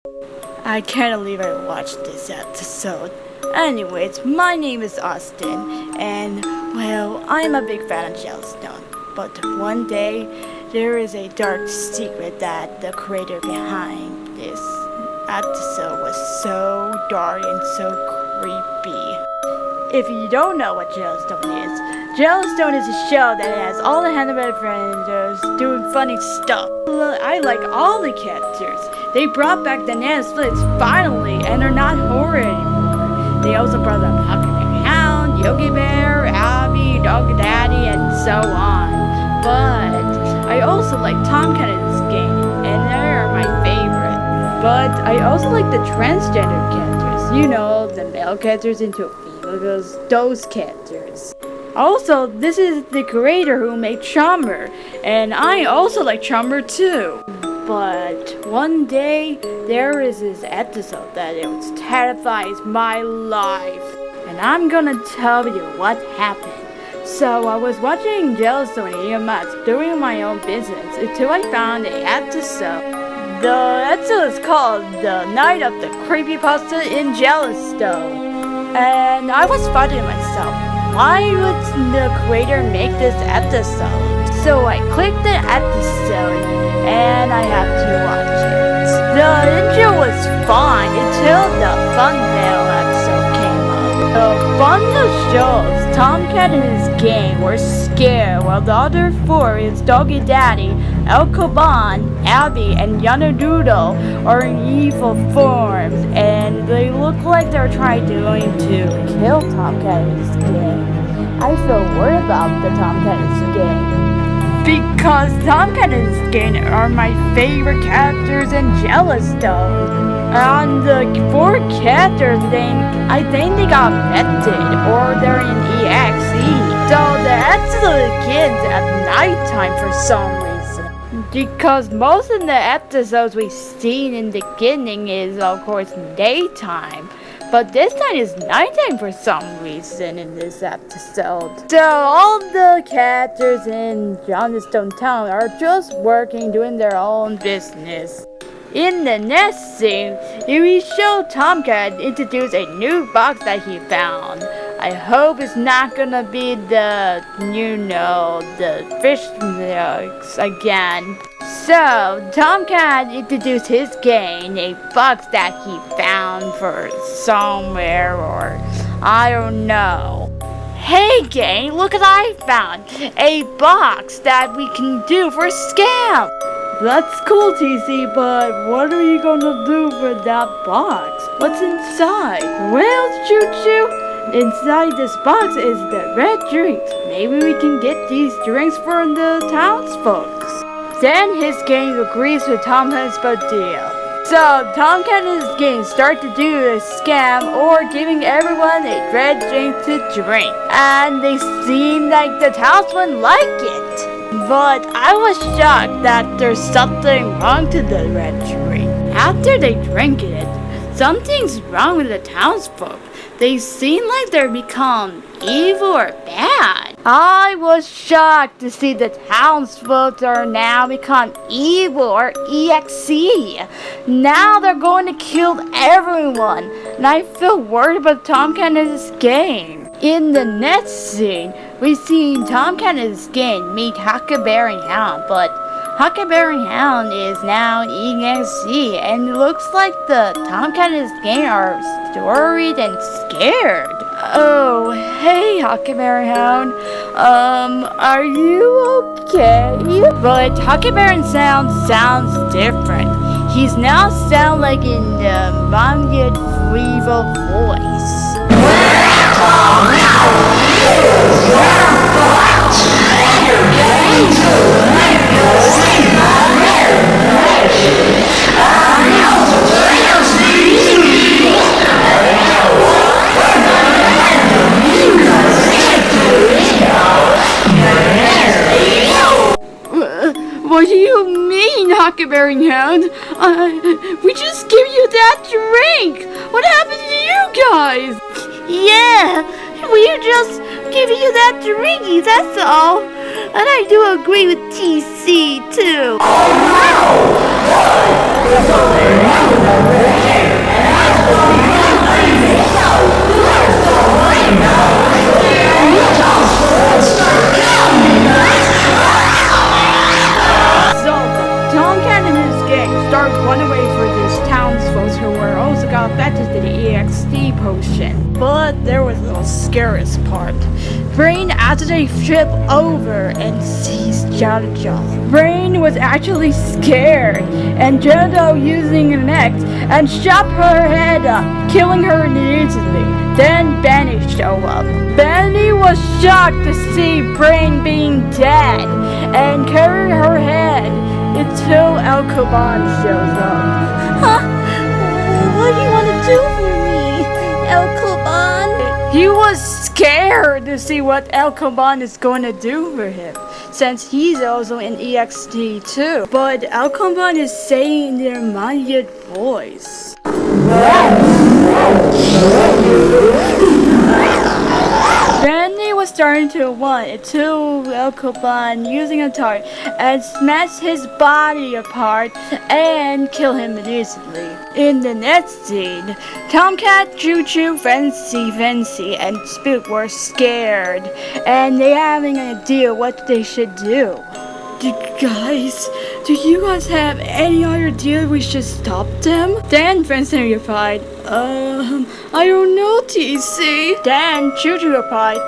I can't believe I watched this episode. Anyways, my name is Austin, and well, I'm a big fan of Jellystone. But one day, there is a dark secret that the creator behind this episode was so dark and so creepy. If you don't know what Jellystone is a show that has all the animated friends doing funny stuff. I like all the characters. They brought back the Nan Splits finally, and they're not horror anymore. They also brought up Huckleberry Hound, Yogi Bear, Abby, Dog Daddy, and so on. But I also like Tomcat in this game, and they are my favorite. But I also like the transgender characters. You know, the male characters into female, those characters. Also, this is the creator who made Chomber, and I also like Chomber too. But one day, there is this episode that it terrifies my life, and I'm gonna tell you what happened. So I was watching Jellystone EMS doing my own business until I found an episode. The episode is called The Night of the Creepypasta in Jellystone, and I was fighting myself. Why would the creator make this episode? So I clicked the episode and I have to watch it. The intro was fine until the thumbnail episode came up. The thumbnail shows Tomcat and his gang were scared while the other four, his Doggy Daddy, El Coban, Abby, and Doodle, are in evil forms, and they look like they're trying to kill Tomcat and his gang. I feel worried about the Tomcat and his gang, because Tomcat and his gang are my favorite characters in Jellystone. And the four characters, I think they got vetted, or they're in EXE. So the episode begins at nighttime for some reason. Because most of the episodes we've seen in the beginning is, of course, daytime. But this time is nighttime for some reason in this episode. So all the characters in Jellystone Town are just working, doing their own business. In the next scene, we show Tomcat introduce a new box that he found. I hope it's not gonna be the fish nugs again. So, Tomcat introduced his gang a box that he found for somewhere, or I don't know. Hey gang, look what I found! A box that we can do for a scam! That's cool, TC, but what are you gonna do with that box? What's inside? Well, Choo-Choo, inside this box is the red drinks. Maybe we can get these drinks for the townsfolk. Then his gang agrees with Tomcat's deal. So Tomcat and his gang start to do a scam or giving everyone a red drink to drink. And they seem like the townsmen like it. But I was shocked that there's something wrong to the red drink. After they drink it, something's wrong with the townsfolk. They seem like they're become evil or bad. I was shocked to see the townsfolk are now become evil or EXE. Now they're going to kill everyone, and I feel worried about Tomcat and his gang. In the next scene, we see Tomcat and his gang meet Huckleberry Hound, but Huckleberry Hound is now EXE, and it looks like the Tomcat and his gang are worried and scared. Oh, hey Huckleberry Hound, are you okay? But Huckleberry Hound sounds different. He's now sound like in the Manged evil voice. What do you mean, Huckleberry Hound? We just gave you that drink! What happened to you guys? Yeah, we just gave you that drinky, that's all. And I do agree with TC, too. Oh, no! So, Tomcat and his gang start running away for these townsfolk who were also got affected to the EXD potion. But there was the scariest part. Brain after they trip over and sees Jojo. Brain was actually scared, and Jojo using an axe and chop her head up, killing her immediately. Then Benny showed up. Benny was shocked to see Brain being dead and carry her head until Alcoban shows up. Huh? What do you want to do for me, Alcoban? He was scared to see what Alcoban is going to do for him, since he's also in EXT too. But Alcoban is saying in their modular voice. Benny was starting to run until Alcoban using a dart and smash his body apart and kill him immediately. In the next scene, Tomcat, Choo-Choo, Fancy, and Spook were scared and they having an idea what they should do. Do you guys have any other idea we should stop them? Then Fancy replied, I don't know, TC. Then Choo-Choo replied,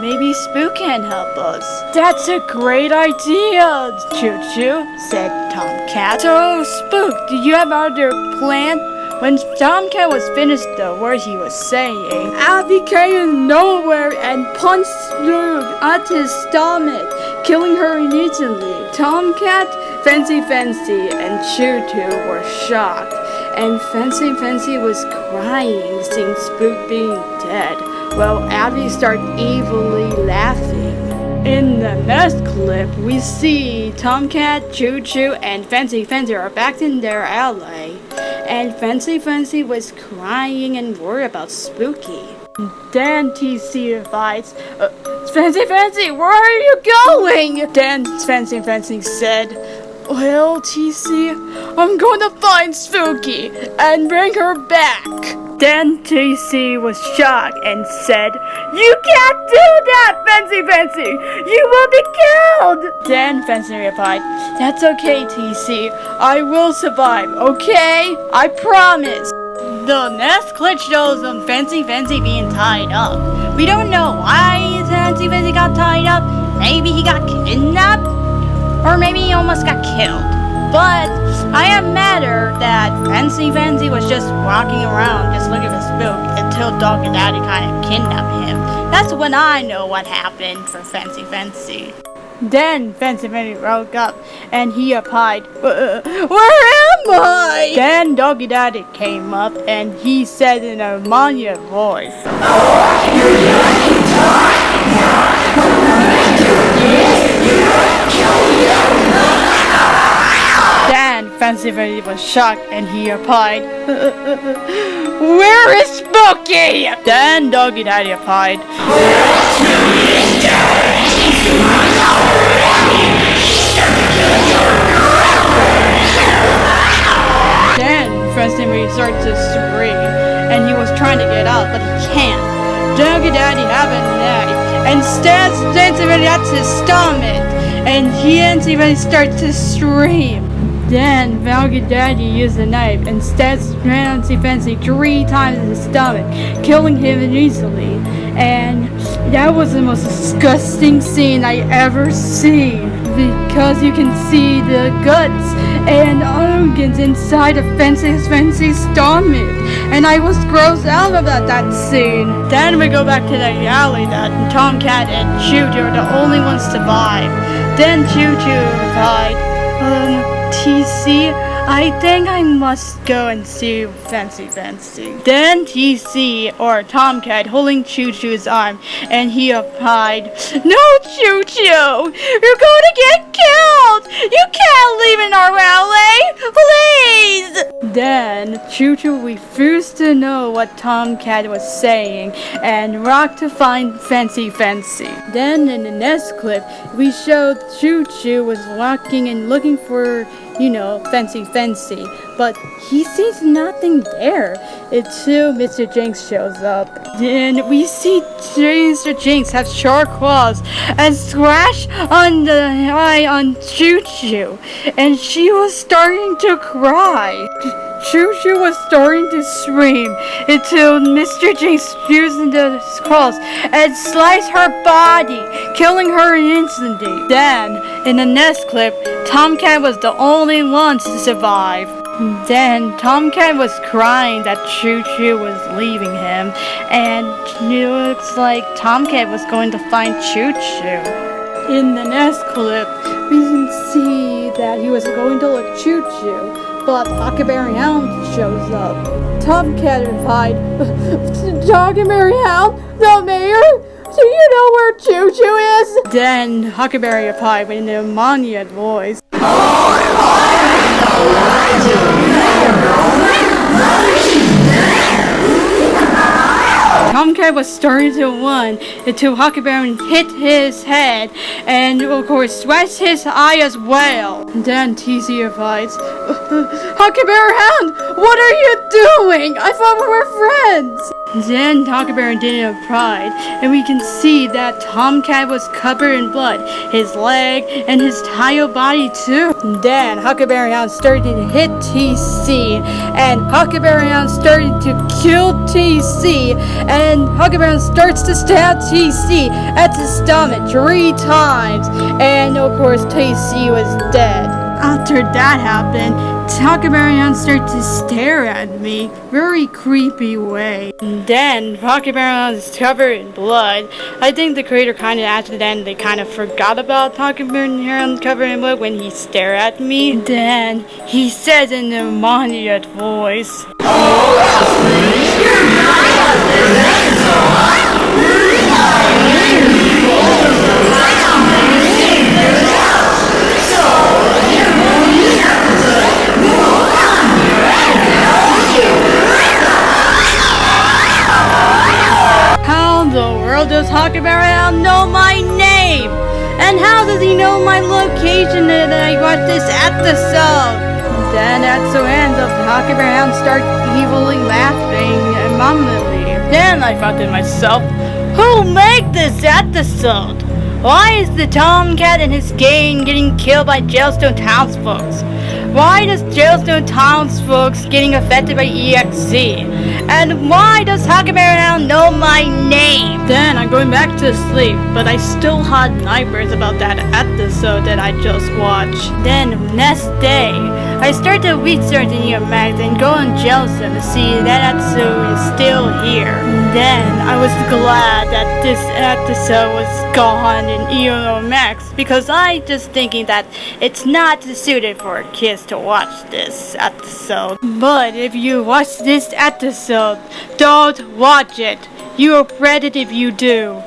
maybe Spook can help us. That's a great idea, Choo-Choo, said Tomcat. So, Spook, do you have other plan? When Tomcat was finished the word he was saying, Abby came in nowhere and punched Spook at his stomach, killing her immediately. Tomcat, Fancy, and Choo-Choo were shocked, and Fancy was crying seeing Spook being dead, while Abby started evilly laughing. In the next clip, we see Tomcat, Choo-Choo, and Fancy are back in their alley, and Fancy was crying and worried about Spooky. Then TC advised, Fancy, where are you going? Then Fancy said, well, TC, I'm going to find Spooky and bring her back. Then TC was shocked and said, you can't do that, Fancy! You will be killed! Then Fancy replied, that's okay, TC. I will survive, okay? I promise. The next clip shows Fancy being tied up. We don't know why Fancy got tied up. Maybe he got kidnapped, or maybe he almost got killed. But I am matter that Fancy was just walking around, just looking for Spook until Dog and Daddy kind of kidnapped him. That's when I know what happened for Fancy. Then Fancy woke up and he replied, where am I? Then Doggy Daddy came up and he said in a monument voice, Then Fancy was shocked and he replied, where is Spooky? Then Doggy Daddy replied, Then Fancy started to scream and he was trying to get out, but he can't. Doggy Daddy had a knife and stabs Fancy at his stomach, and he started to scream. Then Doggy Daddy used a knife and stabs Fancy 3 times in his stomach, killing him easily. And that was the most disgusting scene I ever seen, because you can see the guts and organs inside of Fancy's stomach, and I was grossed out about that scene. Then we go back to the alley that Tomcat and Choo-Choo are the only ones to survive. Then Choo-Choo replied, TC, I think I must go and see Fancy. Then TC, or Tomcat, holding Choo-Choo's arm, and he replied, no, Choo-Choo, you're going to get killed! You can't leave in our alley! Please! Then Choo-Choo refused to know what Tomcat was saying and rocked to find Fancy. Then in the next clip, we showed Choo-Choo was walking and looking for Fancy, but he sees nothing there until Mr. Jinx shows up. Then we see Mr. Jinx have sharp claws and scratch on the eye on Choo Choo, and she was starting to cry. Choo Choo was starting to scream until Mr. Jinx used the claws and sliced her body, killing her instantly. Then, in the next clip, Tomcat was the only one to survive. Then Tomcat was crying that Choo Choo was leaving him, and it looks like Tomcat was going to find Choo Choo. In the next clip, we can see that he was going to look Choo Choo, but Huckleberry Hound shows up. Tomcat replied, "Huckleberry Hound, the mayor? Do you know where Choo Choo is?" Then Huckleberry replied in a demoniac voice, Tomcat was starting to run until Huckleberry hit his head and of course scratched his eye as well. Then TC replies, "Huckleberry Hound, what are you doing? I thought we were friends." Then Huckleberry didn't reply, and we can see that Tomcat was covered in blood, his leg and his entire body too. Then Huckleberry Hound started to hit TC, and Huckleberry Hound started to kill TC, and Huckleberry Hound starts to stab TC at the stomach 3 times, and of course TC was dead. After that happened, Huckleberry Hound started to stare at me, very creepy way. Then Huckleberry Hound is covered in blood. I think the creator kind of accidentally kind of forgot about Huckleberry Hound covered in blood when he stared at me. Then he says in a demoniac voice, does Huckleberry Hound know my name? And how does he know my location that I watched this episode? Then that's the end of Huckleberry Hound starts evilly laughing and mumbling. Then I thought to myself, who made this episode? Why is the Tomcat and his gang getting killed by Jellystone townsfolk? Why does Jellystone townsfolk getting affected by EXE? And why does Huckleberry Hound know my name? Then I'm going back to sleep, but I still had nightmares about that episode that I just watched. Then next day, I started to research in your magazine, go on Jellystone to see that episode is still here. Then I was glad that this episode was gone in EO Max, because I just thinking that it's not suited for kids to watch this episode. But if you watch this episode, don't watch it. You regret it if you do.